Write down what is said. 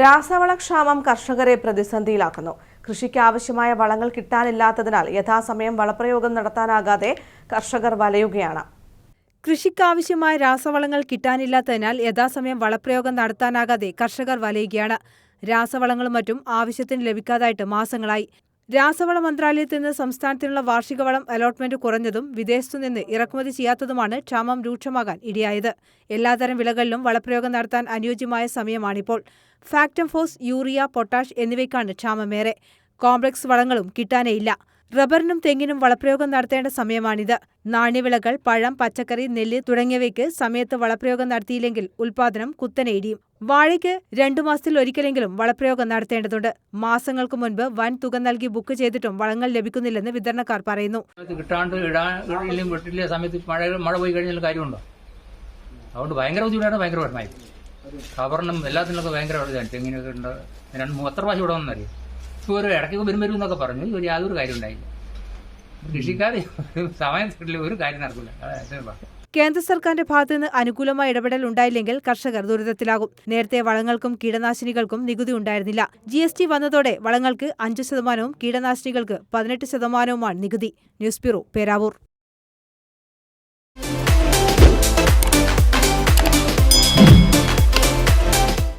രാസവളക്ഷാമം കർഷകരെ പ്രതിസന്ധിയിലാക്കുന്നു. കൃഷിക്ക് ആവശ്യമായ വളങ്ങൾ കിട്ടാനില്ലാത്തതിനാൽ യഥാസമയം വളപ്രയോഗം നടത്താനാകാതെ കർഷകർ വലയുകയാണ്. കൃഷിക്കാവശ്യമായ രാസവളങ്ങൾ കിട്ടാനില്ലാത്തതിനാൽ യഥാസമയം വളപ്രയോഗം നടത്താനാകാതെ കർഷകർ വലയുകയാണ്. രാസവളങ്ങളും മറ്റും ആവശ്യത്തിന് ലഭിക്കാതായിട്ട് മാസങ്ങളായി. രാസവള മന്ത്രാലയത്തിൽ നിന്ന് സംസ്ഥാനത്തിനുള്ള വാർഷിക വളം അലോട്ട്മെന്റ് കുറഞ്ഞതും വിദേശത്തുനിന്ന് ഇറക്കുമതി ചെയ്യാത്തതുമാണ് ക്ഷാമം രൂക്ഷമാകാൻ ഇടയായത്. എല്ലാതരം വിളകളിലും വളപ്രയോഗം നടത്താൻ അനുയോജ്യമായ സമയമാണിപ്പോൾ. ഫാക്ടംഫോസ്, യൂറിയ, പൊട്ടാഷ് എന്നിവയ്ക്കാണ് ക്ഷാമമേറെ. കോംപ്ലക്സ് വളങ്ങളും കിട്ടാനേയില്ല. റബ്ബറിനും തെങ്ങിനും വളപ്രയോഗം നടത്തേണ്ട സമയമാണിത്. നാണ്യവിളകൾ, പഴം, പച്ചക്കറി, നെല്ല് തുടങ്ങിയവയ്ക്ക് സമയത്ത് വളപ്രയോഗം നടത്തിയില്ലെങ്കിൽ ഉൽപാദനം കുത്തനെ ഇടിയും. വാഴയ്ക്ക് 2 മാസത്തിൽ ഒരിക്കലെങ്കിലും വളപ്രയോഗം നടത്തേണ്ടതുണ്ട്. മാസങ്ങൾക്ക് മുൻപ് വൻ തുക നൽകി ബുക്ക് ചെയ്തിട്ടും വളങ്ങൾ ലഭിക്കുന്നില്ലെന്ന് വിതരണക്കാർ പറയുന്നു. സമയത്ത് മഴ പോയി കഴിഞ്ഞാൽ കാര്യമുണ്ടോ? അതുകൊണ്ട് ഭയങ്കര ബുദ്ധിമുട്ടാണ്. ഭയങ്കര വിഷമായി. റബ്ബറിനും എല്ലാത്തിനൊക്കെ ഭയങ്കര ഇതാണ്. തെങ്ങിനൊക്കെ ഉണ്ട്. 2-3 പ്രാവശ്യം ഇവിടെ വന്നറിയാം. ഒരു ഇടയ്ക്ക് വരും എന്നൊക്കെ പറഞ്ഞു. യാതൊരു കാര്യം ഉണ്ടായില്ല. കൃഷിക്കാരെ സമയത്തില്ല, ഒരു കാര്യം നടക്കില്ല. കേന്ദ്ര സർക്കാരിന്റെ ഭാഗത്തുനിന്ന് അനുകൂലമായ ഇടപെടൽ ഉണ്ടായില്ലെങ്കിൽ കർഷകർ ദുരിതത്തിലാകും. നേരത്തെ വളങ്ങൾക്കും കീടനാശിനികൾക്കും നികുതി ഉണ്ടായിരുന്നില്ല. GST വന്നതോടെ വളങ്ങൾക്ക് 5%, കീടനാശിനികൾക്ക് 18%മാണ് നികുതി. News bureau, Peravoor.